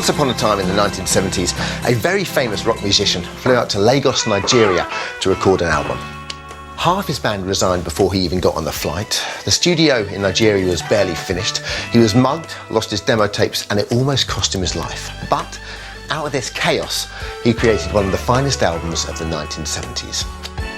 Once upon a time in the 1970s, a very famous rock musician flew out to Lagos, Nigeria to record an album. Half his band resigned before he even got on the flight. The studio in Nigeria was barely finished. He was mugged, lost his demo tapes, and it almost cost him his life. But out of this chaos, he created one of the finest albums of the 1970s.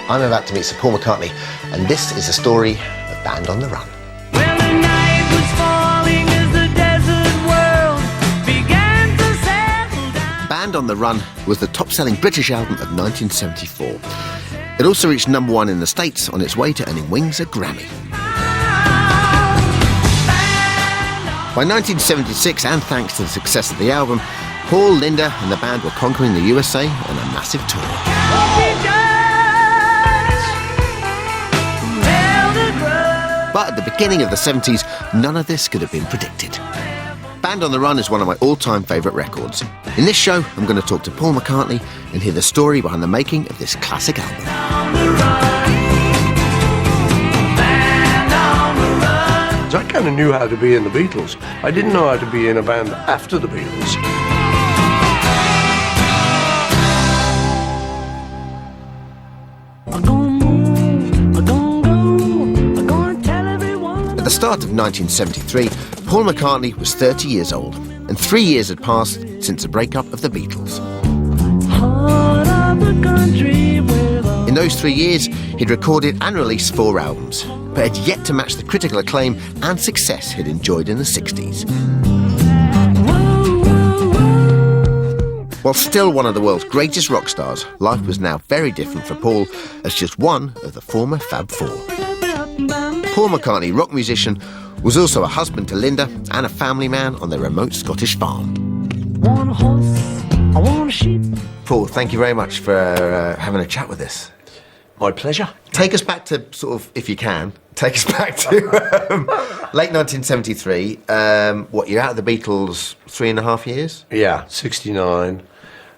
I'm about to meet Sir Paul McCartney, and this is the story of Band on the Run. Well, the night was falling as the desert world began to settle down. Band on the Run was the top-selling British album of 1974. It also reached #1 in the States on its way to earning Wings a Grammy. By 1976, and thanks to the success of the album, Paul, Linda and the band were conquering the USA on a massive tour. But at the beginning of the 70s, none of this could have been predicted. Band on the Run is one of my all-time favourite records. In this show, I'm going to talk to Paul McCartney and hear the story behind the making of this classic album. I kind of knew how to be in the Beatles. I didn't know how to be in a band after the Beatles. At the start of 1973, Paul McCartney was 30 years old, and 3 years had passed since the breakup of the Beatles. In those 3 years, he'd recorded and released 4 albums, but had yet to match the critical acclaim and success he'd enjoyed in the 60s. While still one of the world's greatest rock stars, life was now very different for Paul as just one of the former Fab Four. Paul McCartney, rock musician, was also a husband to Linda and a family man on their remote Scottish farm. One horse, I want a sheep. Paul, thank you very much for having a chat with us. My pleasure. Take us back to, sort of, if you can, take us back to late 1973. What, you're out of the Beatles 3.5 years? Yeah, 69.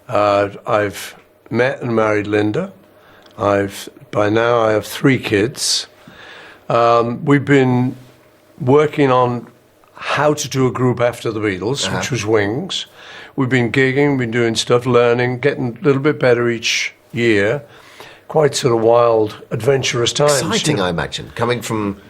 I've met and married Linda. By now I have 3 kids. We've been working on how to do a group after the Beatles, which was Wings. We've been gigging, been doing stuff, learning, getting a little bit better each year. Quite sort of wild, adventurous times. Exciting, I imagine, coming from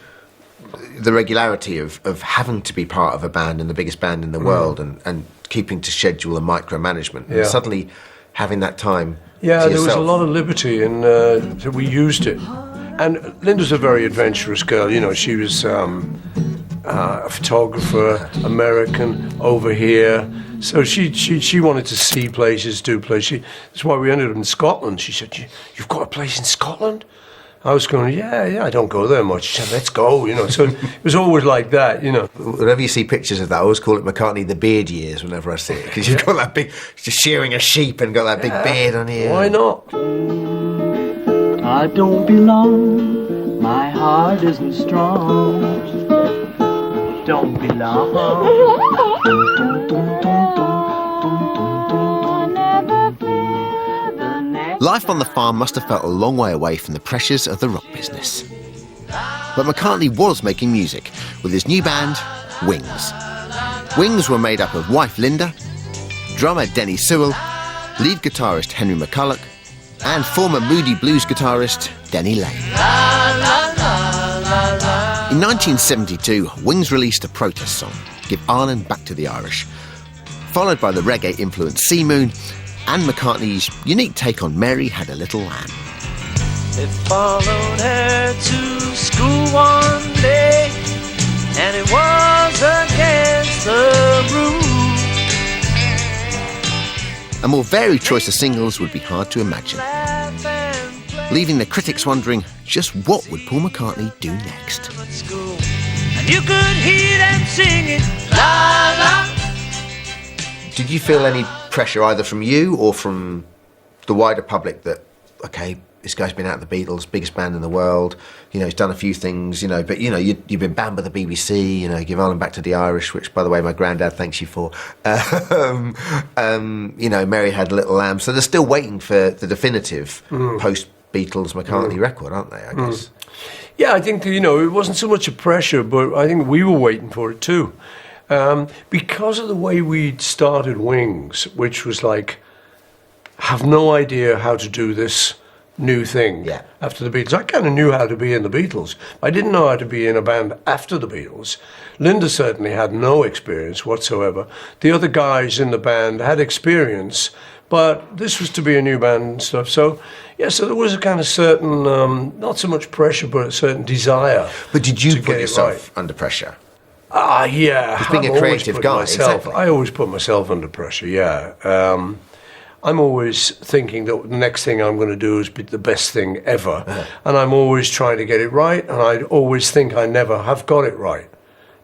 the regularity of having to be part of a band and the biggest band in the world and keeping to schedule and micromanagement. And suddenly having that time to there yourself. was a lot of liberty and so we used it. And Linda's a very adventurous girl, you know, she was a photographer, American, over here. So she wanted to see places, do places. That's why we ended up in Scotland. She said, "You've got a place in Scotland?" I was going, yeah, I don't go there much. She said, "Let's go," you know. So it was always like that, you know. Whenever you see pictures of that, I always call it McCartney the beard years whenever I see it. Because you've got that big, just shearing a sheep and got that big beard on here. Why not? I don't belong, my heart isn't strong. Don't belong. Life on the farm must have felt a long way away from the pressures of the rock business. But McCartney was making music with his new band, Wings. Wings were made up of wife Linda, drummer Denny Sewell, lead guitarist Henry McCulloch, and former Moody Blues guitarist Denny Laine. In 1972, Wings released a protest song, Give Ireland Back to the Irish, followed by the reggae-influenced Sea Moon and McCartney's unique take on Mary Had a Little Lamb. It followed her to school one day, and it was against the rules. A more varied choice of singles would be hard to imagine, leaving the critics wondering just what would Paul McCartney do next. And you could hear them singing, la la. Did you feel any pressure either from you or from the wider public that, okay, this guy's been out of the Beatles, biggest band in the world, you know, he's done a few things, you know, but, you know, you've been banned by the BBC, you know, Give Ireland Back to the Irish, which, by the way, my granddad thanks you for. You know, Mary Had a Little Lamb. So they're still waiting for the definitive post-Beatles McCartney record, aren't they, I guess? Yeah, I think, you know, it wasn't so much a pressure, but I think we were waiting for it too. Because of the way we'd started Wings, which was like, have no idea how to do this new thing after the Beatles. I kind of knew how to be in the Beatles. I didn't know how to be in a band after the Beatles. Linda certainly had no experience whatsoever. The other guys in the band had experience, but this was to be a new band and stuff. So, so there was a kind of certain, not so much pressure, but a certain desire. But did you put yourself under pressure? Yeah. Just being a creative guy, exactly. I always put myself under pressure, I'm always thinking that the next thing I'm going to do is be the best thing ever. And I'm always trying to get it right, and I always think I never have got it right.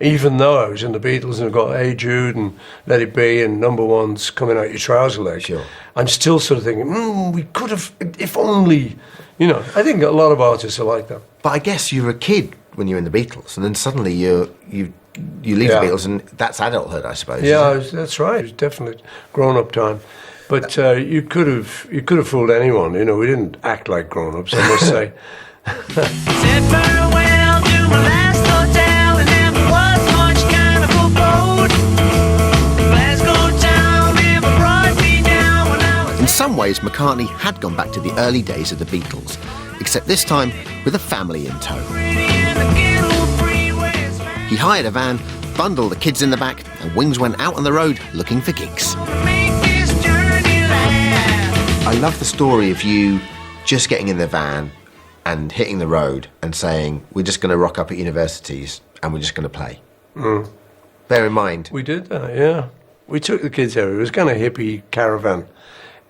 Even though I was in the Beatles and I got Hey Jude and Let It Be and number ones coming out your trouser leg, I'm still sort of thinking, we could have, if only, I think a lot of artists are like that. But I guess you were a kid when you were in the Beatles, and then suddenly you leave the Beatles, and that's adulthood, I suppose. Yeah, that's right. It was definitely grown-up time. But you could have fooled anyone. We didn't act like grown-ups, I must say. Said farewell to my last hotel, and never was much kind of a boat. Glasgow town never brought me down when I was... In some ways, McCartney had gone back to the early days of the Beatles, except this time with a family in tow. He hired a van, bundled the kids in the back, and Wings went out on the road looking for gigs. I love the story of you just getting in the van and hitting the road and saying, we're just going to rock up at universities and we're just going to play. Bear in mind. We did that, yeah. We took the kids there. It was kind of hippie caravan.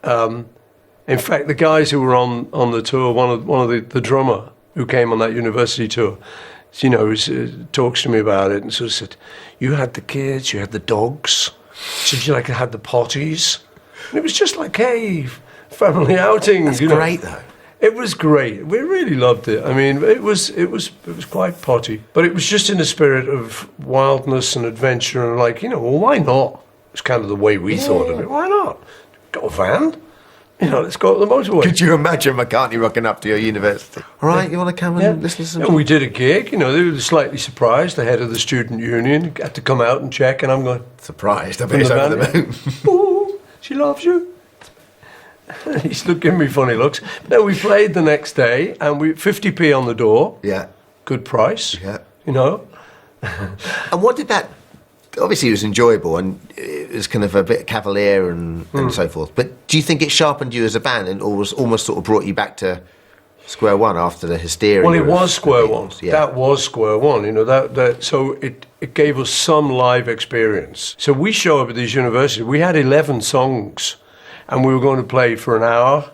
In fact, the guys who were on the tour, one of the drummer who came on that university tour, talks to me about it and sort of said, you had the kids, you had the dogs, said you had the potties. And it was just like, hey, family outing. That's great, though. It was great. We really loved it. I mean, it was quite potty, but it was just in the spirit of wildness and adventure, and why not? It's kind of the way we thought of it. Why not? Got a van? Let's go up the motorway. Could you imagine McCartney rocking up to your university? All right, you want to come and listen to some... And we did a gig. They were slightly surprised. The head of the student union had to come out and check, and I'm going... Surprised? I bet he's over the moon. Ooh, she loves you. He's giving me funny looks. No, we played the next day, and 50p on the door. Yeah. Good price. Yeah. And what did that... Obviously, it was enjoyable, and it was kind of a bit cavalier and so forth. But do you think it sharpened you as a band and almost sort of brought you back to square one after the hysteria? Well, it was square one. Yeah. That was square one. So it gave us some live experience. So we show up at these universities. We had 11 songs, and we were going to play for an hour.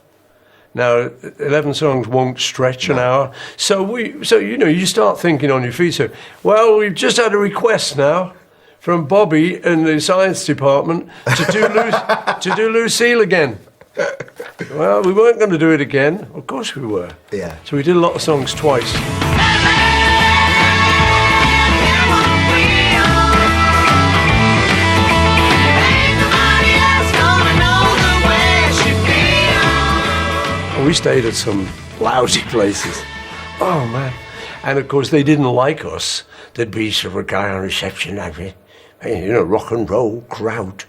Now, 11 songs won't stretch an hour. So you start thinking on your feet. So, well, we've just had a request now from Bobby in the science department to do Lucille again. Well, we weren't going to do it again. Of course we were. Yeah. So we did a lot of songs twice. And we stayed at some lousy places. Oh, man. And, of course, they didn't like us. There'd be sort of a guy on reception like me. Rock and roll crowd,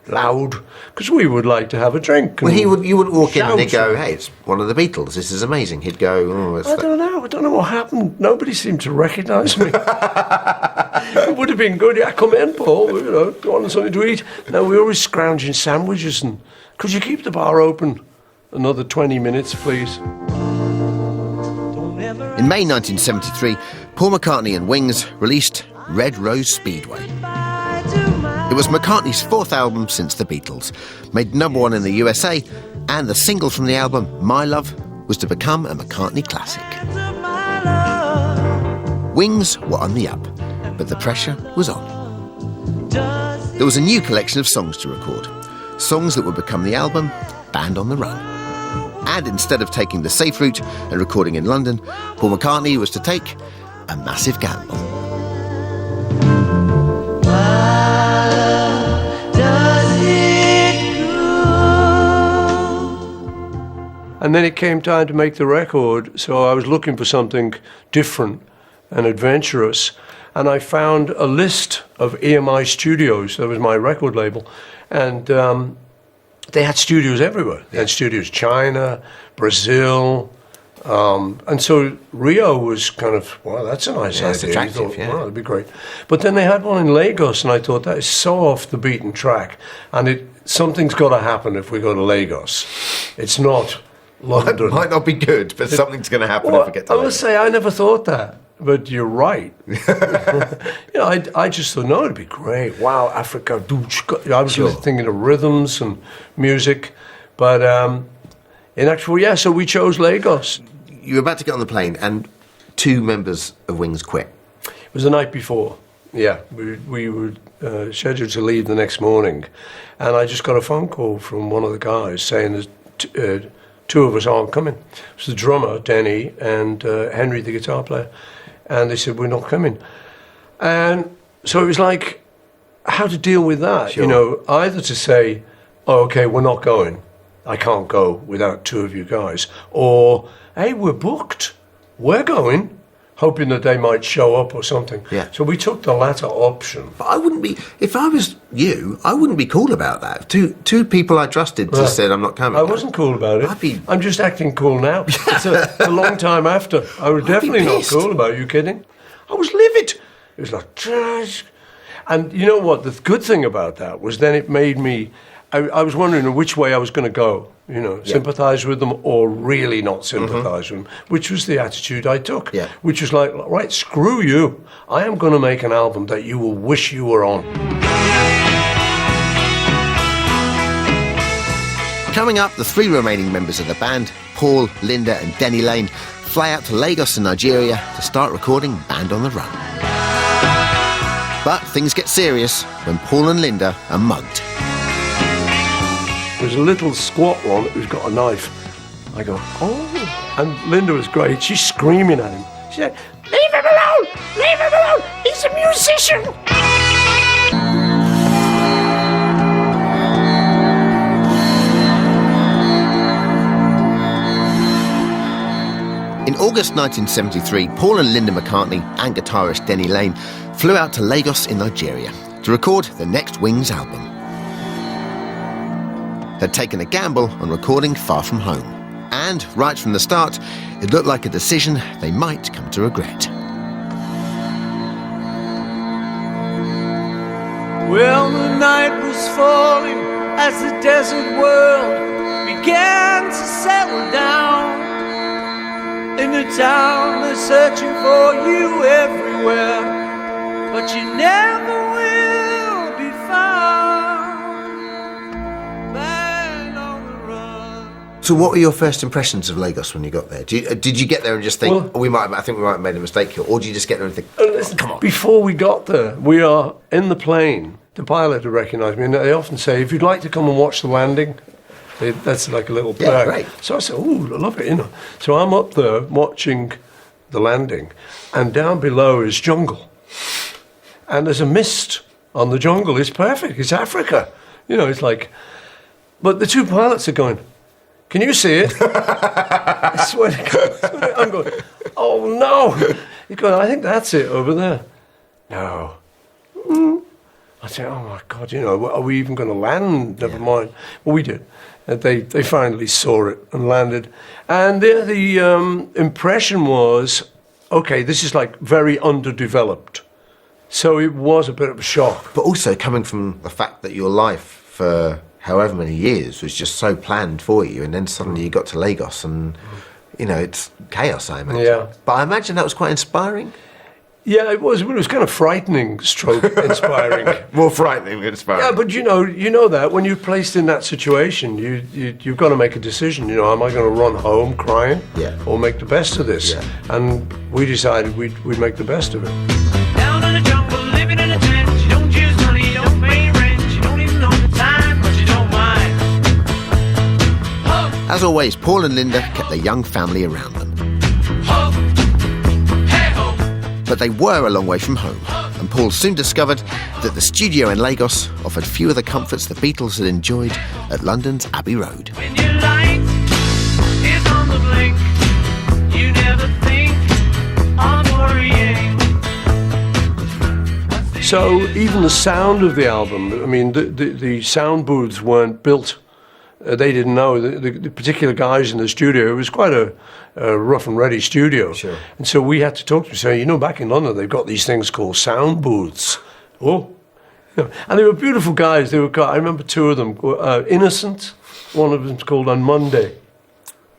loud, because we would like to have a drink. Well, you wouldn't walk in and he'd go, hey, it's one of the Beatles, this is amazing. He'd go, oh, I don't know what happened. Nobody seemed to recognise me. It would have been good. Yeah, come in, Paul, go on something to eat. No, we were always scrounging sandwiches, and could you keep the bar open another 20 minutes, please? In May 1973, Paul McCartney and Wings released Red Rose Speedway. It was McCartney's fourth album since the Beatles, made #1 in the USA, and the single from the album, My Love, was to become a McCartney classic. Wings were on the up, but the pressure was on. There was a new collection of songs to record, songs that would become the album, Band on the Run. And instead of taking the safe route and recording in London, Paul McCartney was to take a massive gamble. And then it came time to make the record, so I was looking for something different and adventurous. and I found a list of EMI studios. That was my record label, and they had studios everywhere. They had studios China, Brazil, and so Rio was kind of, well, that's a nice idea. It's attractive, thought, yeah. Well, that'd be great. But then they had one in Lagos, and I thought, that is so off the beaten track, and something's got to happen if we go to Lagos. It's not London. Might not be good, but something's going to happen if we get to I Lagos. must say, I never thought that. But you're right. I just thought, no, it'd be great. Wow, Africa. I was really thinking of rhythms and music. But in actual, so we chose Lagos. You were about to get on the plane, and 2 members of Wings quit. It was the night before. Yeah, we were scheduled to leave the next morning. And I just got a phone call from one of the guys saying there's 2 of us aren't coming. It was the drummer, Denny, and Henry, the guitar player. And they said, we're not coming. And so it was like, how to deal with that? Sure. Either to say, oh, okay, we're not going. I can't go without 2 of you guys. Or, hey, we're booked. We're going. Hoping that they might show up or something. Yeah. So we took the latter option. But I wouldn't be, if I was you, I wouldn't be cool about that. Two people I trusted just said, I'm not coming. I wasn't cool about it. I'm just acting cool now. It's a long time after. I was definitely not pissed. cool about it. Are you kidding? I was livid. It was like, trash. And you know what? The good thing about that was then it made me, I was wondering which way I was going to go. Sympathise with them or really not sympathise with them, which was the attitude I took. Yeah. Which was like, right, screw you. I am going to make an album that you will wish you were on. Coming up, the 3 remaining members of the band, Paul, Linda and Denny Laine, fly out to Lagos in Nigeria to start recording Band on the Run. But things get serious when Paul and Linda are mugged. There's a little squat one who's got a knife. I go, oh. And Linda was great. She's screaming at him. She said, leave him alone! Leave him alone! He's a musician! In August 1973, Paul and Linda McCartney and guitarist Denny Laine flew out to Lagos in Nigeria to record the next Wings album. They'd taken a gamble on recording Far From Home. And right from the start, it looked like a decision they might come to regret. Well, the night was falling as the desert world began to settle down. In the town, they're searching for you everywhere, but you never will be found. Man on the run. So what were your first impressions of Lagos when you got there? Did you get there and just think, I think we might have made a mistake here, or did you just get there and think, Listen, come on. Before we got there, we are in the plane. The pilot had recognised me, and they often say, if you'd like to come and watch the landing, that's like a little perk. Yeah, great. So I said, oh, I love it, So I'm up there watching the landing, and down below is jungle. And there's a mist on the jungle. It's perfect. It's Africa. It's like... But the 2 pilots are going, can you see it? I swear to God. I'm going, oh, no. He's going, I think that's it over there. No. I said, oh, my God, are we even going to land? Never mind. Well, we did. And they finally saw it and landed. And the impression was, okay, this is like very underdeveloped. So it was a bit of a shock. But also coming from the fact that your life for however many years was just so planned for you, and then suddenly you got to Lagos and, it's chaos, I imagine. Yeah. But I imagine that was quite inspiring. Yeah, it was. It was kind of frightening, stroke inspiring. More frightening than inspiring. Yeah, but you know that when you're placed in that situation, you've got to make a decision. Am I going to run home crying, or make the best of this? Yeah. And we decided we'd make the best of it. Down in the jungle, living in a tent. You don't choose money, you don't pay rent. You don't even know the time, but you don't mind. As always, Paul and Linda kept their young family around them. But they were a long way from home, and Paul soon discovered that the studio in Lagos offered few of the comforts the Beatles had enjoyed at London's Abbey Road. When your light is on the blink, you never think of worrying. So even the sound of the album, I mean, the sound booths weren't built. They didn't know. The particular guys in the studio, it was quite a rough and ready studio. Sure. And so we had to talk to them, say, back in London, they've got these things called sound booths. Oh. And they were beautiful guys. I remember two of them, Innocent, one of them's called On Monday,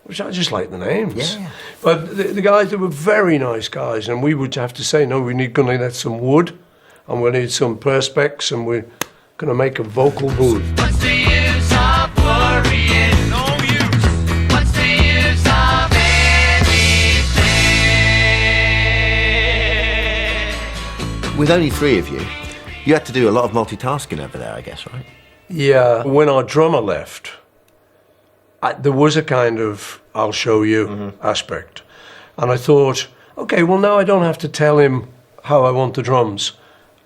which I just like the names. Yeah. But the guys, they were very nice guys, and we would have to say, no, we're going to need some wood, and we'll need some perspex, and we're going to make a vocal booth. What's the use of worrying? No use. What's the use of anything? With only 3 of you, you had to do a lot of multitasking over there, I guess, right? Yeah. When our drummer left, there was a kind of I'll show you aspect. And I thought, okay, well, now I don't have to tell him how I want the drums.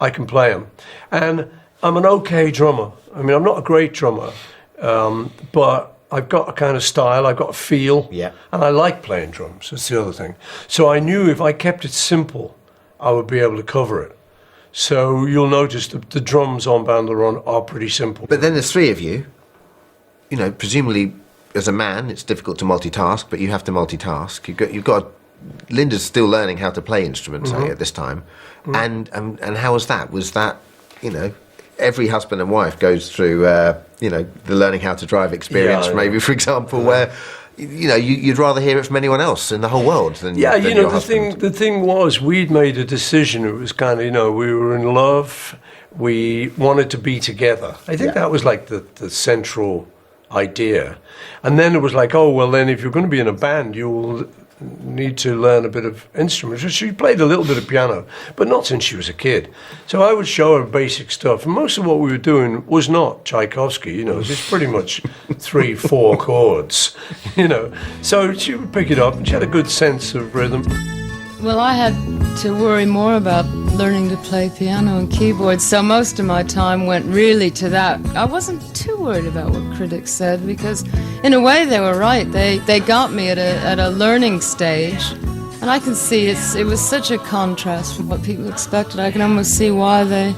I can play them. And I'm an okay drummer. I mean, I'm not a great drummer, but I've got a kind of style, I've got a feel, and I like playing drums. That's the other thing. So I knew if I kept it simple, I would be able to cover it. So you'll notice the drums on Bound to Run are pretty simple. But then there's 3 of you. Presumably, as a man, it's difficult to multitask, but you have to multitask. You've got Linda's still learning how to play instruments at this time. And how was that? Was that, every husband and wife goes through, the learning how to drive experience, maybe, for example, where, you'd rather hear it from anyone else in the whole world than your husband. The thing was, we'd made a decision. It was kind of, we were in love. We wanted to be together. I think that was like the central idea. And then it was like, oh, well, then if you're going to be in a band, you'll need to learn a bit of instruments. She played a little bit of piano, but not since she was a kid. So I would show her basic stuff. And most of what we were doing was not Tchaikovsky, it's pretty much 3-4 chords, So she would pick it up, and she had a good sense of rhythm. Well, I had to worry more about learning to play piano and keyboard, so most of my time went really to that. I wasn't too worried about what critics said, because in a way they were right. They got me at a learning stage, and I can see it was such a contrast from what people expected. I can almost see why they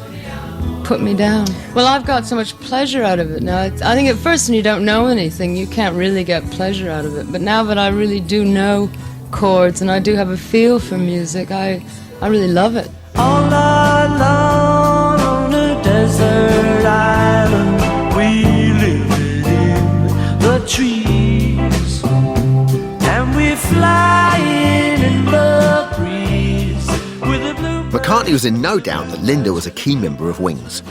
put me down. Well, I've got so much pleasure out of it now. I think at first when you don't know anything, you can't really get pleasure out of it, but now that I really do know chords and I do have a feel for music, I really love it. All alone on a desert island, we live in the trees, and we fly in the breeze with a blue. McCartney was in no doubt that Linda was a key member of Wings.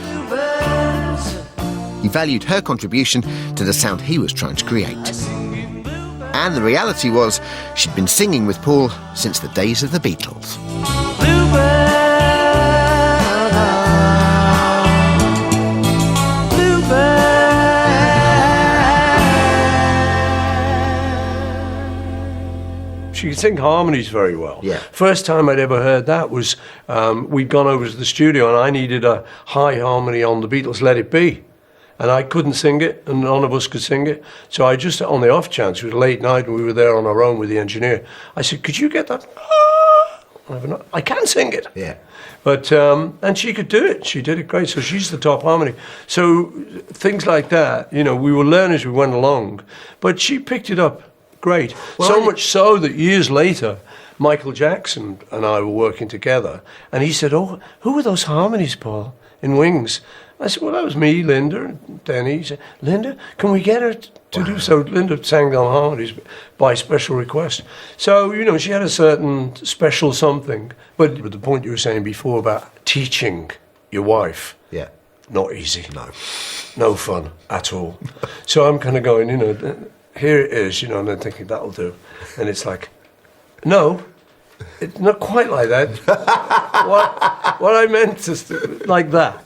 He valued her contribution to the sound he was trying to create. And the reality was, she'd been singing with Paul since the days of the Beatles. She could sing harmonies very well. Yeah. First time I'd ever heard that was we'd gone over to the studio and I needed a high harmony on the Beatles' Let It Be. And I couldn't sing it, and none of us could sing it. So I just, on the off chance, it was late night and we were there on our own with the engineer, I said, could you get that? I can sing it. Yeah. But, and she could do it. She did it great. So she's the top harmony. So things like that, we were learning as we went along. But she picked it up great. Well, so much so that years later, Michael Jackson and I were working together. And he said, oh, who were those harmonies, Paul, in Wings? I said, well, that was me, Linda, and Denny. He said, Linda, can we get her to do so? Linda sang the harmonies by special request. So, she had a certain special something. But the point you were saying before about teaching your wife, not easy. No fun at all. So I'm kind of going, here it is, and then thinking, that'll do. And it's like, no, it's not quite like that. what I meant is like that.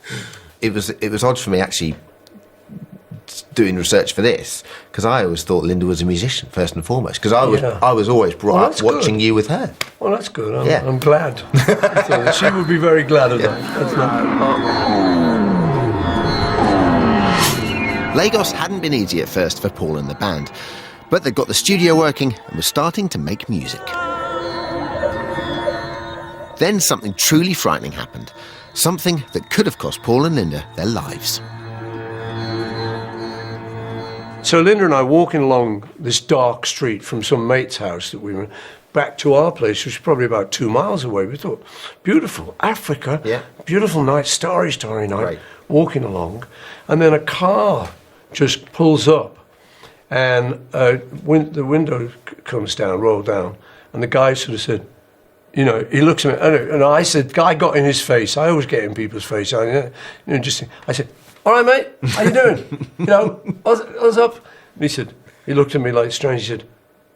It was odd for me actually doing research for this, because I always thought Linda was a musician first and foremost, because I was always brought up watching you with her. Well, that's good. I'm glad. So she would be very glad of that. That's not... Lagos hadn't been easy at first for Paul and the band, but they got the studio working and were starting to make music. Then something truly frightening happened. something that could have cost Paul and Linda their lives. So Linda and I walking along this dark street from some mate's house that we were back to our place, which was probably about 2 miles away. We thought, beautiful, Africa, Yeah. beautiful night, starry night, Right. walking along. And then a car just pulls up and the window comes down, rolled down. And the guy sort of said, you know, he looks at me, and I said, guy got in his face. I always get in people's face. I said, all right, mate, how you doing? You know, what's up? And he looked at me like strange. He said,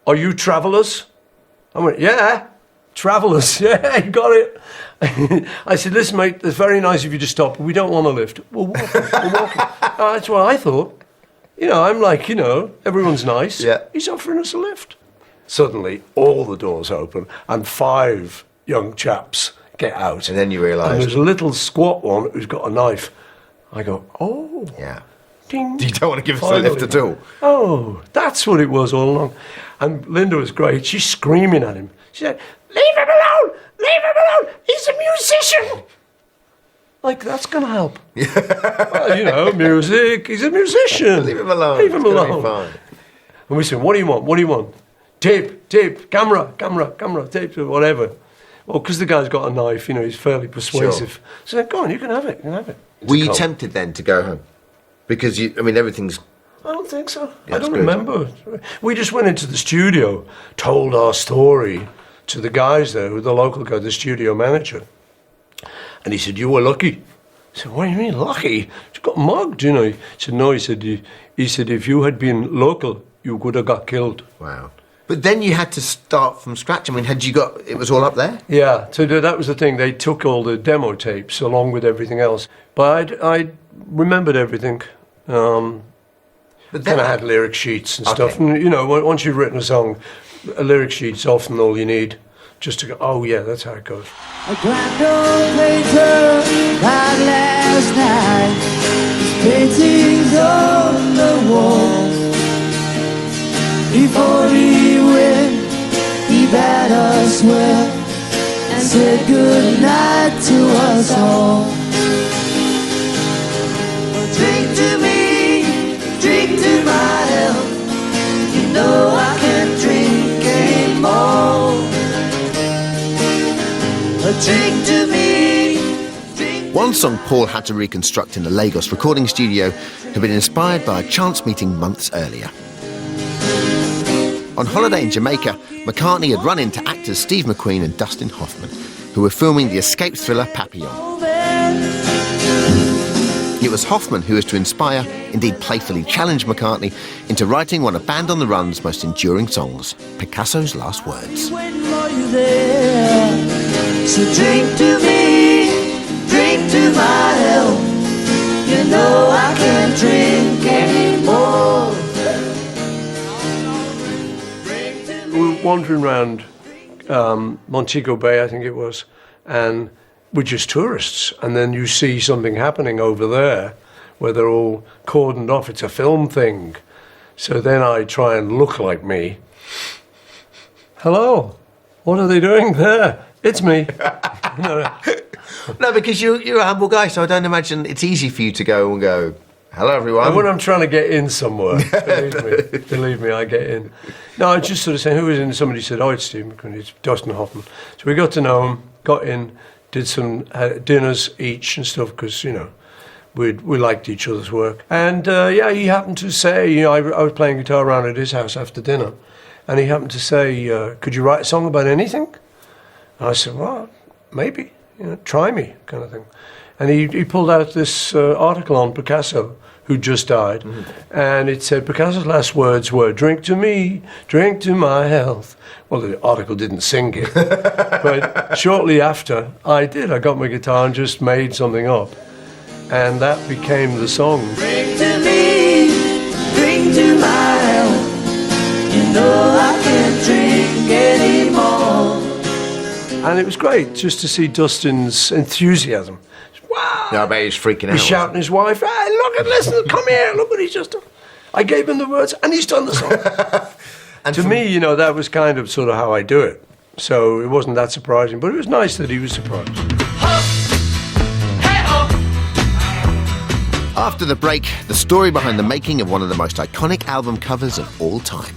are you travellers? I went, yeah, travellers. Yeah, you got it. I said, listen, mate, it's very nice of you to stop, but we don't want a lift. We're walking. That's what I thought. You know, I'm like, you know, everyone's nice. Yeah. He's offering us a lift. Suddenly, all the doors open, and 5 young chaps get out. And then you And realise... there's a little squat one who's got a knife. I go, oh. Yeah. Ding. You don't want to give us a Finally. lift at all. Oh, that's what it was all along. And Linda was great. She's screaming at him. She said, leave him alone! Leave him alone! He's a musician! Like, that's going to help. Well, you know, music. He's a musician. Leave him alone. Leave him It's gonna be alone. fine. And we said, what do you want? What do you want? Tape, camera, tape, whatever. Well, because the guy's got a knife, you know, he's fairly persuasive. So I said, go on, you can have it, Were you It's a tempted then to go home? Because, everything's... I don't think so. Yeah, I don't it's good. remember. We just went into the studio, told our story to the guys there, the local guy, the studio manager. And he said, you were lucky. I said, what do you mean, lucky? You got mugged, you know. He said, no, he said, if you had been local, you could have got killed. Wow. But then you had to start from scratch. Had you got... It was all up there? Yeah, so that was the thing. They took all the demo tapes along with everything else. But I remembered everything. But Then I had lyric sheets and Okay. stuff. And, you know, once you've written a song, a lyric sheet's often all you need just to go, oh, yeah, that's how it goes. A grand old painter died last night. His paintings on the wall. Before he went, he bade us well and said good night to us all. Drink to me, drink to my health. You know I can't drink anymore. Drink to me, drink. One song Paul had to reconstruct in the Lagos recording studio had been inspired by a chance meeting months earlier. On holiday in Jamaica, McCartney had run into actors Steve McQueen and Dustin Hoffman, who were filming the escape thriller Papillon. It was Hoffman who was to inspire, indeed playfully challenge McCartney into writing one of Band on the Run's most enduring songs, Picasso's Last Words. Waiting for you there. So drink to me, drink to my health. You know I can't drink anymore. We were wandering around Montego Bay, I think it was, and we're just tourists. And then you see something happening over there where they're all cordoned off. It's a film thing. So then I try and look like me. Hello, what are they doing there? It's me. No, because you're a humble guy, so I don't imagine it's easy for you to go and go, hello, everyone. And when I'm trying to get in somewhere, believe me, I get in. No, I just sort of saying, who is in? Somebody said, oh, it's Steve McQueen, it's Dustin Hoffman. So we got to know him, got in, did some dinners each and stuff, because, you know, we liked each other's work. And, he happened to say, you know, I was playing guitar around at his house after dinner, and he happened to say, could you write a song about anything? And I said, well, maybe, you know, try me, kind of thing. And he pulled out this article on Picasso, who just died, and it said Picasso's last words were, drink to me, drink to my health. Well, the article didn't sing it, but shortly after, I did. I got my guitar and just made something up, and that became the song. Drink to me, drink to my health. You know I can't drink anymore. And it was great just to see Dustin's enthusiasm. Wow! No, I bet he's freaking out. He's shouting his wife, hey, look at, listen, come here, look what he's just done. I gave him the words, and he's done the song. And To me, you know, that was kind of sort of how I do it. So it wasn't that surprising, but it was nice that he was surprised. After the break, the story behind the making of one of the most iconic album covers of all time.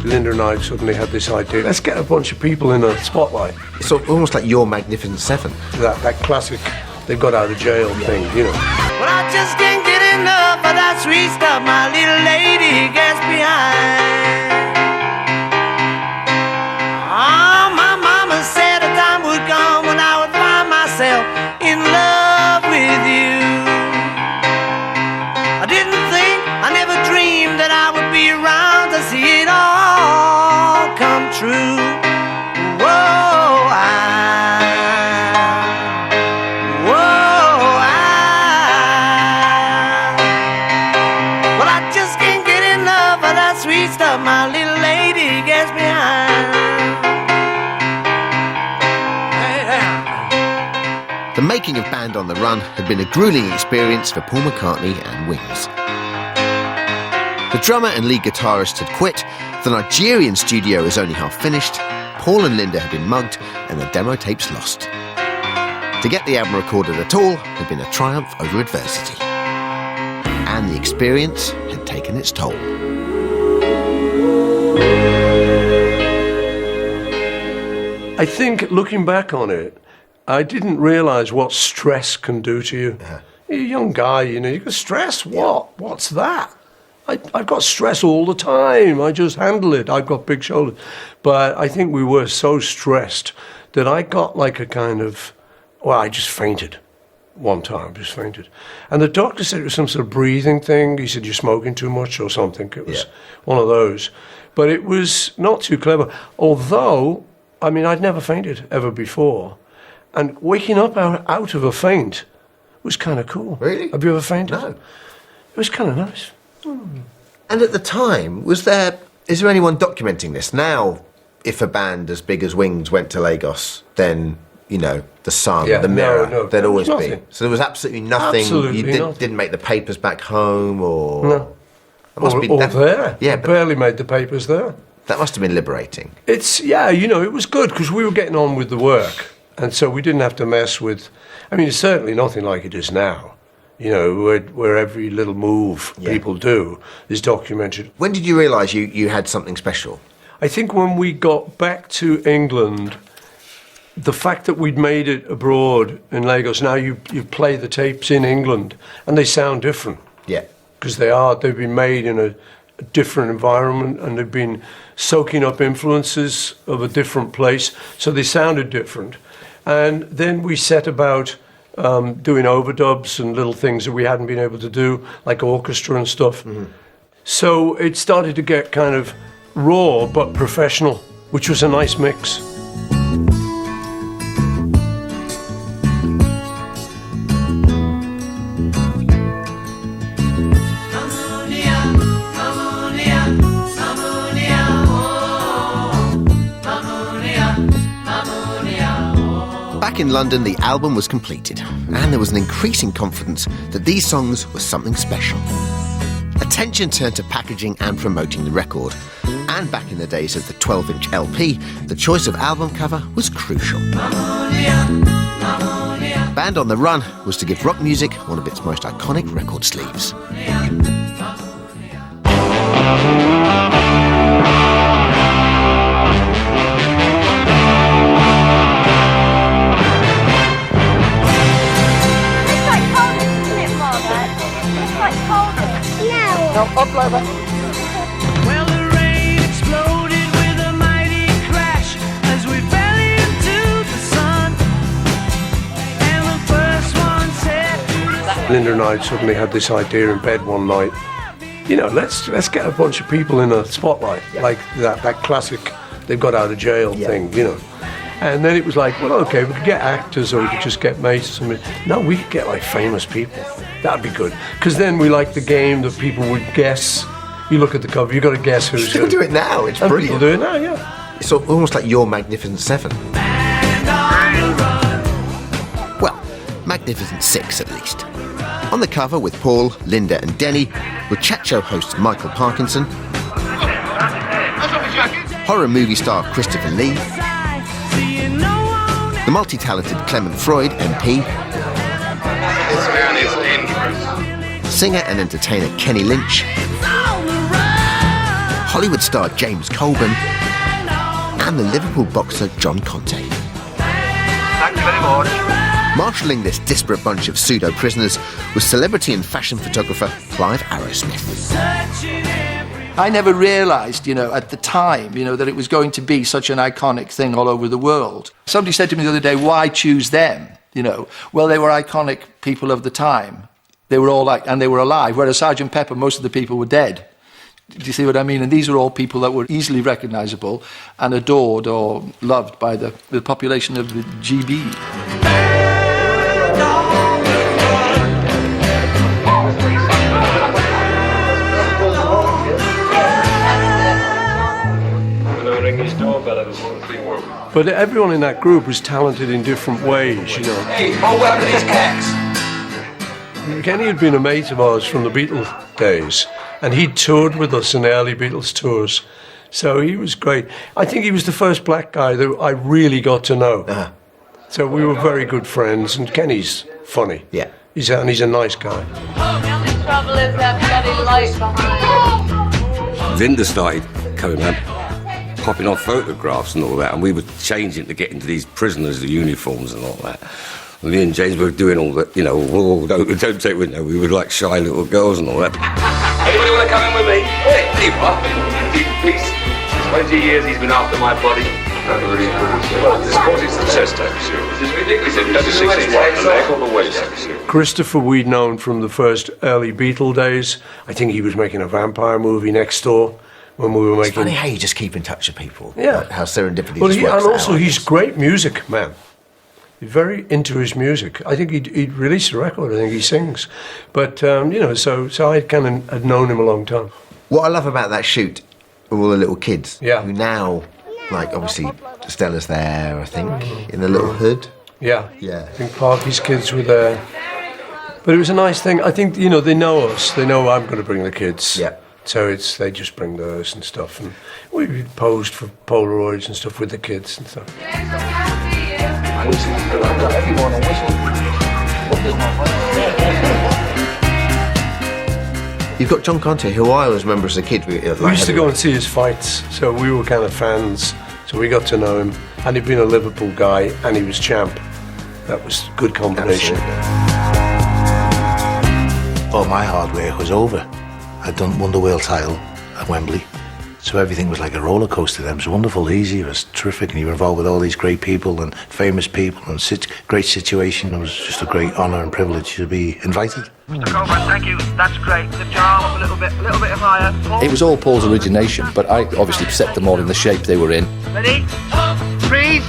Linda and I suddenly had this idea, let's get a bunch of people in a spotlight. It's almost like your Magnificent Seven. That classic, they got out of jail thing, you know. Well, I just can't get enough of that sweet stuff my little lady gets behind. Oh, my mama said a time would come when I would find myself in love with you. I didn't think, I never dreamed that I would be around to see it all come true. Well, I just can't get enough of that sweet stuff my little lady gets behind. The making of Band on the Run had been a grueling experience for Paul McCartney and Wings. The drummer and lead guitarist had quit, the Nigerian studio was only half finished, Paul and Linda had been mugged, and the demo tapes lost. To get the album recorded at all had been a triumph over adversity. And the experience had taken its toll. I think, looking back on it, I didn't realise what stress can do to you. You're a young guy, you know, you got stress, what? What's that? I've got stress all the time. I just handle it. I've got big shoulders. But I think we were so stressed that I got like a kind of, well, I just fainted one time, just fainted. And the doctor said it was some sort of breathing thing. He said, you're smoking too much or something. It was one of those. But it was not too clever. Although, I mean, I'd never fainted ever before. And waking up out of a faint was kind of cool. Really? Have you ever fainted? No. It was kind of nice. And at the time, is there anyone documenting this? Now, if a band as big as Wings went to Lagos, then, you know, the Sun, the Mirror, no, there'd always nothing. be. So there was absolutely nothing. Absolutely You nothing. didn't make the papers back home, or No. That must be there. Yeah, I but barely made the papers there. that must have been liberating. It's, yeah, you know, it was good because we were getting on with the work. And so we didn't have to mess with, I mean, it's certainly nothing like it is now. You know, where every little move people do is documented. When did you realise you had something special? I think when we got back to England, the fact that we'd made it abroad in Lagos, now you play the tapes in England and they sound different. Yeah. Because they've been made in a different environment and they've been soaking up influences of a different place, so they sounded different. And then we set about doing overdubs and little things that we hadn't been able to do, like orchestra and stuff. Mm-hmm. So it started to get kind of raw but professional, which was a nice mix. Back in London, the album was completed, and there was an increasing confidence that these songs were something special. Attention turned to packaging and promoting the record, and back in the days of the 12-inch LP, the choice of album cover was crucial. Band on the Run was to give rock music one of its most iconic record sleeves. Well, the rain exploded with a mighty crash as we fell into the sun. And the first one said, Linda and I suddenly had this idea in bed one night. You know, let's get a bunch of people in a spotlight, like that classic they've got out of jail thing, you know. And then it was like, well, okay, we could get actors or we could just get mates or something. No, we could get like famous people. That'd be good. Because then we like the game that people would guess. You look at the cover, you've got to guess who's Still who. do it now, it's And brilliant. people do it now, yeah. It's almost like your Magnificent Seven. Well, Magnificent Six at least. On the cover with Paul, Linda and Denny were chat show host Michael Parkinson, horror movie star Christopher Lee, the multi-talented Clement Freud, MP, This man is dangerous. singer and entertainer Kenny Lynch, Hollywood star James Coburn, and the Liverpool boxer John Conteh. Thank you very much. Marshalling this disparate bunch of pseudo-prisoners was celebrity and fashion photographer Clive Arrowsmith. I never realised, at the time, that it was going to be such an iconic thing all over the world. Somebody said to me the other day, why choose them? Well, they were iconic people of the time. They were all and they were alive, whereas Sgt. Pepper, most of the people were dead. Do you see what I mean? And these are all people that were easily recognisable and adored or loved by the population of the GB. But everyone in that group was talented in different ways, Hey, what happened to these cats? Kenny had been a mate of ours from the Beatle days, and he'd toured with us in the early Beatles tours. So he was great. I think he was the first black guy that I really got to know. Uh-huh. So we were very good friends, and Kenny's funny. Yeah. He's a nice guy. The trouble is that bloody light behind. Linda started coming around, popping on photographs and all that, and we were changing to get into these prisoners' uniforms and all that. And me and James were doing all that, don't take with we were like shy little girls and all that. Anybody want to come in with me? Hey, what? Peace. 20 years he's been after my body. It's the chest, It's ridiculous. The leg or the waist? Christopher we'd known from the first early Beatle days. I think he was making a vampire movie next door when we were making... It's funny how you just keep in touch with people. Yeah. Like how serendipity Well, just works and also out. he's great music, man. He's very into his music. I think he'd released a record. I think he sings. But, so I kind of had known him a long time. What I love about that shoot of all the little kids, Yeah. who now, obviously, Stella's there, I think, in the little hood. Yeah. Yeah. I think Parky's kids were there. But it was a nice thing. I think, they know us. They know I'm going to bring the kids. Yeah. So they just bring those and stuff. And we posed for Polaroids and stuff with the kids and stuff. You've got John Conteh, who I always remember as a kid. We used to go and see his fights, so we were kind of fans. So we got to know him. And he'd been a Liverpool guy, and he was champ. That was a good combination. All my hard work was over. I'd won the world title at Wembley. So everything was like a roller coaster then. It was wonderful, easy, it was terrific, and you were involved with all these great people and famous people and great situation. It was just a great honour and privilege to be invited. Mr. Coburn, thank you. That's great. Lift your arm up a little bit higher. Paul. It was all Paul's origination, but I obviously set them all in the shape they were in. Ready? Freeze.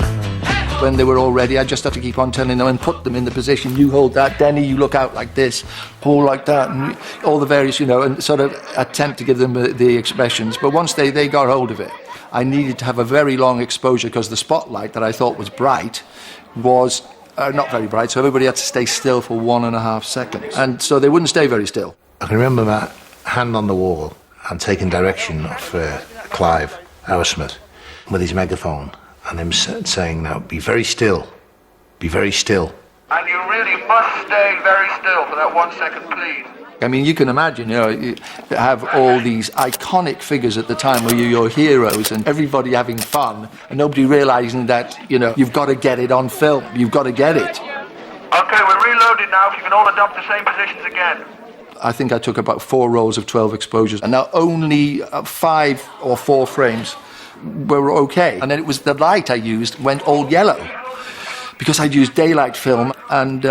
When they were all ready, I just had to keep on telling them and put them in the position. You hold that, Denny, you look out like this, Paul like that, and all the various, and sort of attempt to give them the expressions. But once they got hold of it, I needed to have a very long exposure because the spotlight that I thought was bright was not very bright, so everybody had to stay still for 1.5 seconds. And so they wouldn't stay very still. I can remember my hand on the wall and taking direction of Clive Arrowsmith with his megaphone and him saying, now, be very still, be very still. And you really must stay very still for that 1 second, please. I mean, you can imagine, you have all these iconic figures at the time where you're your heroes and everybody having fun and nobody realising that, you've got to get it on film. You've got to get it. Okay, we're reloading now. If you can all adopt the same positions again. I think I took about 4 rolls of 12 exposures and now only 5 or 4 frames were okay. And then it was the light I used went all yellow because I'd used daylight film and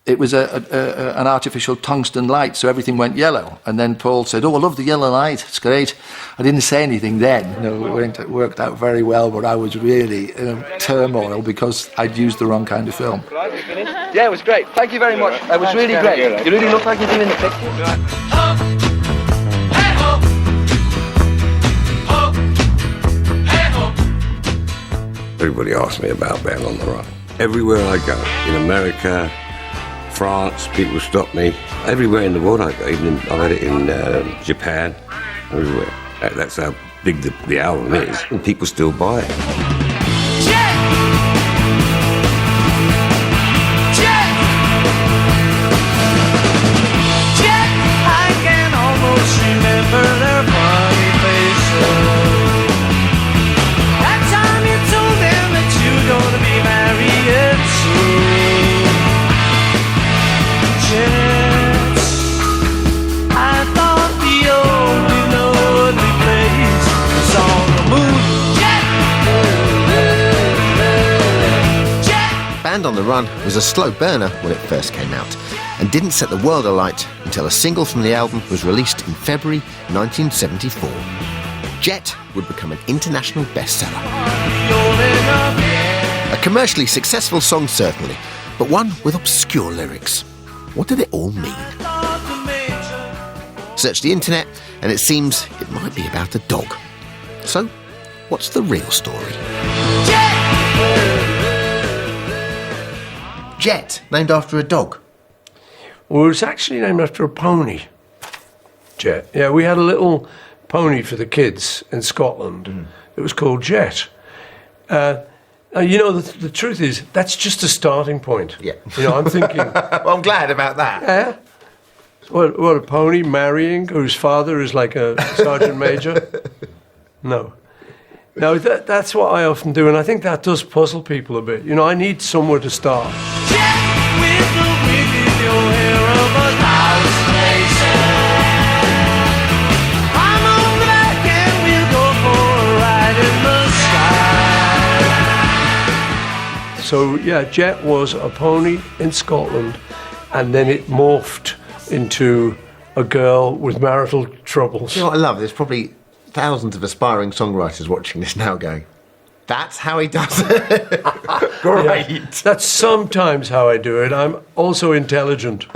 it was an artificial tungsten light, so everything went yellow. And then Paul said, "Oh, I love the yellow light. It's great." I didn't say anything then. It worked out very well, but I was really in turmoil because I'd used the wrong kind of film. Yeah, it was great. Thank you very much. It was really great. You really look like you do in the picture. Everybody asks me about Band on the Run. Everywhere I go, in America, France, people stop me. Everywhere in the world I go, even I've had it in Japan, everywhere. That's how big the album is, and people still buy it. on the Run was a slow burner when it first came out and didn't set the world alight until a single from the album was released in February 1974. Jet would become an international bestseller. A commercially successful song, certainly, but one with obscure lyrics. What did it all mean? Search the internet, and it seems it might be about a dog. So, what's the real story? Jet, named after a dog. Well, it was actually named after a pony. Jet. Yeah, we had a little pony for the kids in Scotland. It was called Jet. You know, the truth is, that's just a starting point. Yeah. You know, I'm thinking... Well, I'm glad about that. Yeah? What, a pony marrying whose father is like a sergeant major? No. No, that's what I often do, and I think that does puzzle people a bit. You know, I need somewhere to start. So, yeah, Jet was a pony in Scotland, and then it morphed into a girl with marital troubles. You know what I love? There's probably thousands of aspiring songwriters watching this now going, that's how he does it. Great. Yeah, that's sometimes how I do it. I'm also intelligent,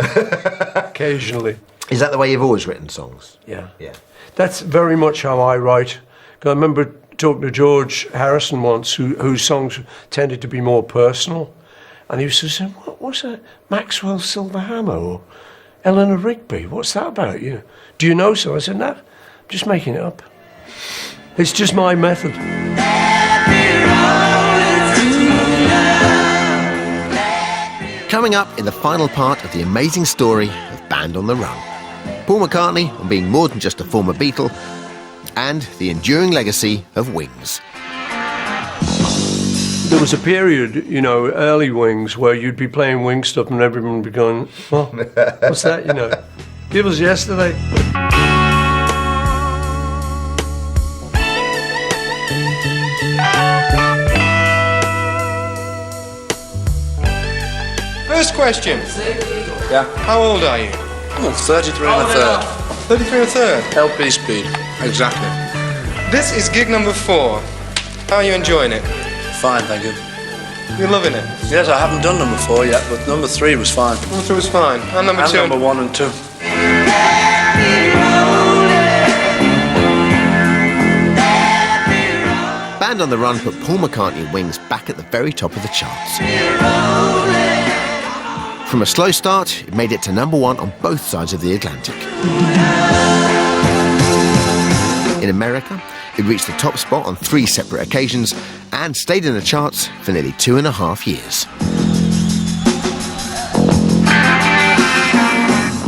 occasionally. Is that the way you've always written songs? Yeah. Yeah. That's very much how I write. 'Cause I remember talking to George Harrison once, whose songs tended to be more personal. And he used to say, what's that? Maxwell Silver Hammer or Eleanor Rigby? What's that about? You know, do you know so? I said, no, I'm just making it up. It's just my method. Coming up in the final part of the amazing story of Band on the Run. Paul McCartney on being more than just a former Beatle, and the enduring legacy of Wings. There was a period, you know, early Wings, where you'd be playing Wings stuff and everyone would be going, well, what's that, you know? Give us Yesterday. First question. Yeah. How old are you? Oh, 33 and a third. 33 and a third. LP speed. Exactly. This is gig number 4. How are you enjoying it? Fine, thank you. You're loving it? Yes, I haven't done number 4 yet, but number 3 was fine. Number 3 was fine. And number 2? Number 1 and 2. Band on the Run put Paul McCartney and Wings back at the very top of the charts. From a slow start, it made it to number 1 on both sides of the Atlantic. In America, it reached the top spot on 3 separate occasions and stayed in the charts for nearly 2.5 years.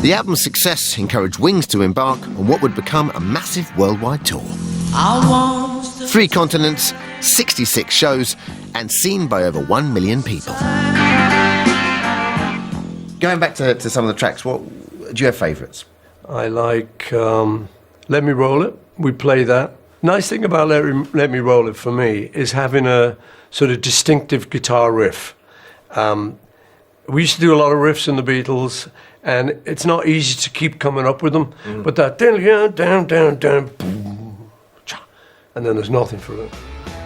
The album's success encouraged Wings to embark on what would become a massive worldwide tour. 3 continents, 66 shows, and seen by over 1 million people. Going back to some of the tracks, what do you have favourites? I like Let Me Roll It. We play that. Nice thing about Let Me Roll It for me is having a sort of distinctive guitar riff. We used to do a lot of riffs in the Beatles, and it's not easy to keep coming up with them. But that down, down, down, boom, cha, and then there's nothing for it.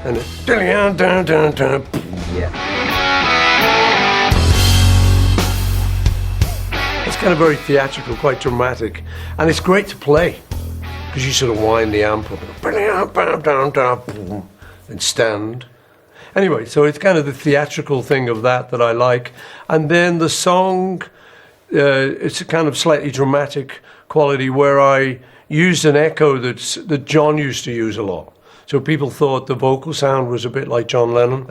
And it down, down, down, down, boom. Yeah. It's kind of very theatrical, quite dramatic, and it's great to play because you sort of wind the amp up and stand. Anyway, so it's kind of the theatrical thing of that I like. And then the song, it's a kind of slightly dramatic quality where I used an echo that John used to use a lot. So people thought the vocal sound was a bit like John Lennon.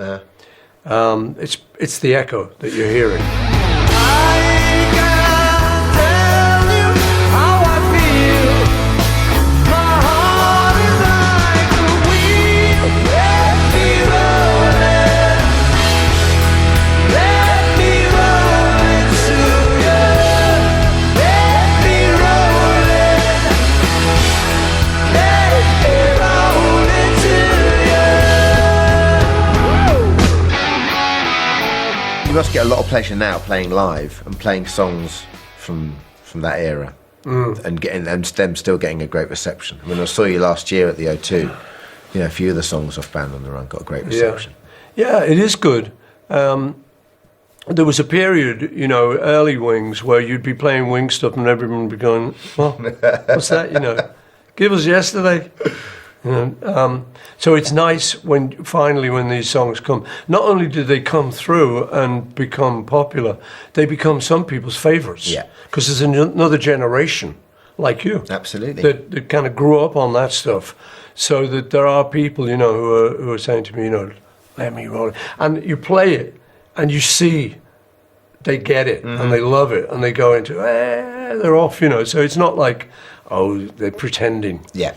It's the echo that you're hearing. You must must get a lot of pleasure now playing live and playing songs from that era, and them still getting a great reception. I mean, I saw you last year at the O2. You know, a few of the songs off Band on the Run got a great reception. Yeah, it is good. There was a period, you know, early Wings, where you'd be playing Wings stuff and everyone would be going, well, what's that, you know? Give us Yesterday. You know, so it's nice when these songs come. Not only do they come through and become popular, they become some people's favourites. Yeah. Because there's another generation like you. Absolutely. That kind of grew up on that stuff. So that there are people, you know, who are saying to me, you know, let me roll it. And you play it and you see they get it and they love it and they go into, they're off, you know. So it's not like, oh, they're pretending. Yeah.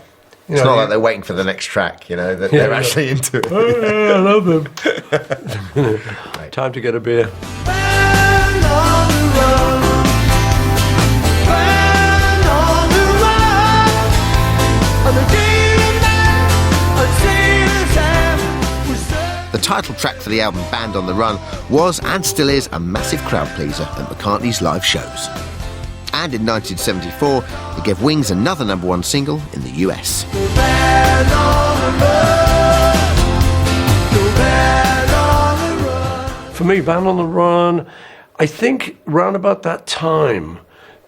It's not like they're waiting for the next track, you know, that they're actually into it. Oh, yeah, I love them. Time to get a beer. The title track for the album Band on the Run was and still is a massive crowd pleaser at McCartney's live shows. And in 1974, it gave Wings another #1 single in the US. For me, Band on the Run, I think round about that time,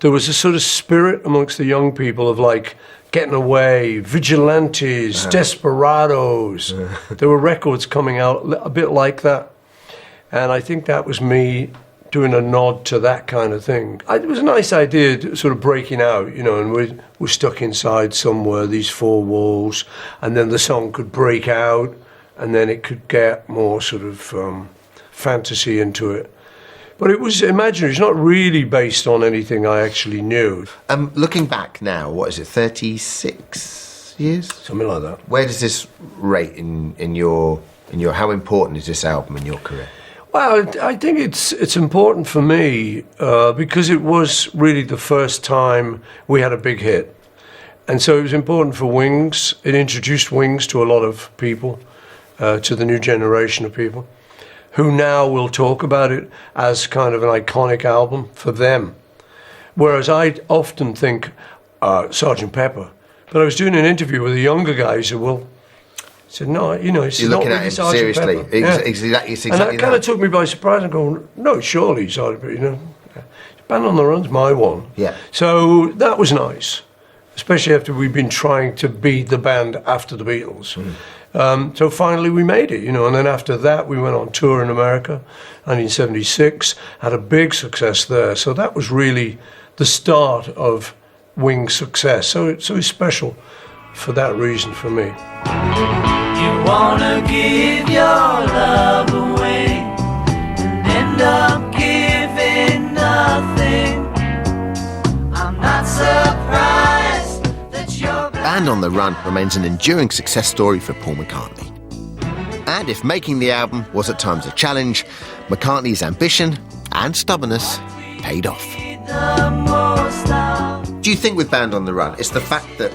there was a sort of spirit amongst the young people of like getting away, vigilantes, desperados. There were records coming out a bit like that. And I think that was me doing a nod to that kind of thing. It was a nice idea, sort of breaking out, you know, and we're stuck inside somewhere, these four walls, and then the song could break out, and then it could get more sort of fantasy into it. But it was imaginary. It's not really based on anything I actually knew. Looking back now, what is it, 36 years? Something like that. Where does this rate in your how important is this album in your career? Well, I think it's important for me because it was really the first time we had a big hit. And so it was important for Wings. It introduced Wings to a lot of people, to the new generation of people, who now will talk about it as kind of an iconic album for them. Whereas I often think Sgt. Pepper. But I was doing an interview with a younger guy who said, well, I said, no, you know, it's You're not looking really at him Sgt. seriously. Pepper. It's exactly And that kind of took me by surprise and going, no, surely Sgt. Pepper, you know. Band on the Run's my one. Yeah. So that was nice, especially after we'd been trying to be the band after the Beatles. So finally we made it, you know, and then after that we went on tour in America, and in '76 had a big success there. So that was really the start of Wings' success. So it's special for that reason for me. You wanna give your love away and end up giving nothing. I'm not surprised that you're Band on the Run remains an enduring success story for Paul McCartney. And if making the album was at times a challenge, McCartney's ambition and stubbornness paid off. the most of. Do you think with Band on the Run, it's the fact that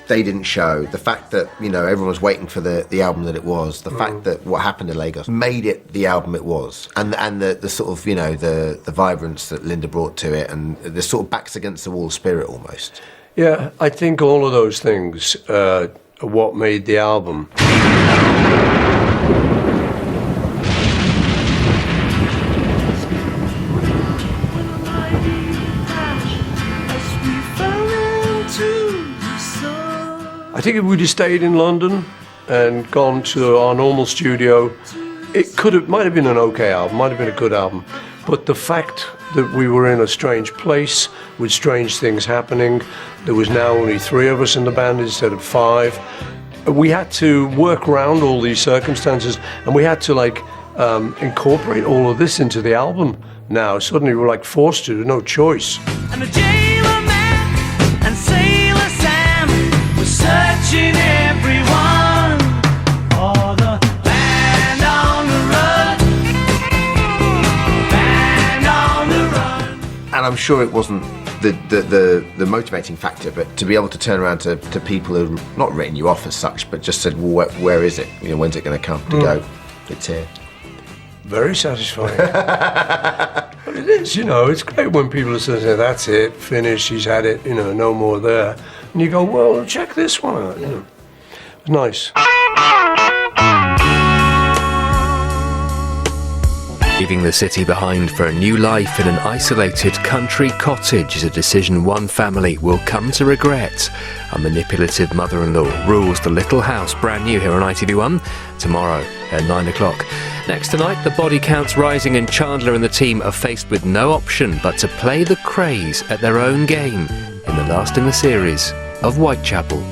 they didn't show, the fact that, you know, everyone was waiting for the album that it was, the fact that what happened in Lagos made it the album it was, and the sort of, you know, the vibrance that Linda brought to it, and the sort of backs against the wall spirit almost? Yeah, I think all of those things are what made the album. I think if we'd have stayed in London and gone to our normal studio, might have been an okay album, might have been a good album. But the fact that we were in a strange place with strange things happening, there was now only 3 of us in the band instead of 5. We had to work around all these circumstances, and we had to incorporate all of this into the album now. Suddenly we're forced to, no choice. And the jailer man and Sailor Sam were searching everyone for the band on the run. Band on the run. And I'm sure it wasn't the motivating factor, but to be able to turn around to people who not written you off as such, but just said, well, where is it? You know, when's it going to come? To go, it's here. Very satisfying. But it is, you know, it's great when people say, that's it, finished, he's had it, you know, no more there. And you go, well, check this one out, you know. It's nice. Leaving the city behind for a new life in an isolated country cottage is a decision one family will come to regret. A manipulative mother-in-law rules the little house, brand new here on ITV1, tomorrow at 9 o'clock. Next tonight, the body counts rising and Chandler and the team are faced with no option but to play the craze at their own game in the last in the series of Whitechapel.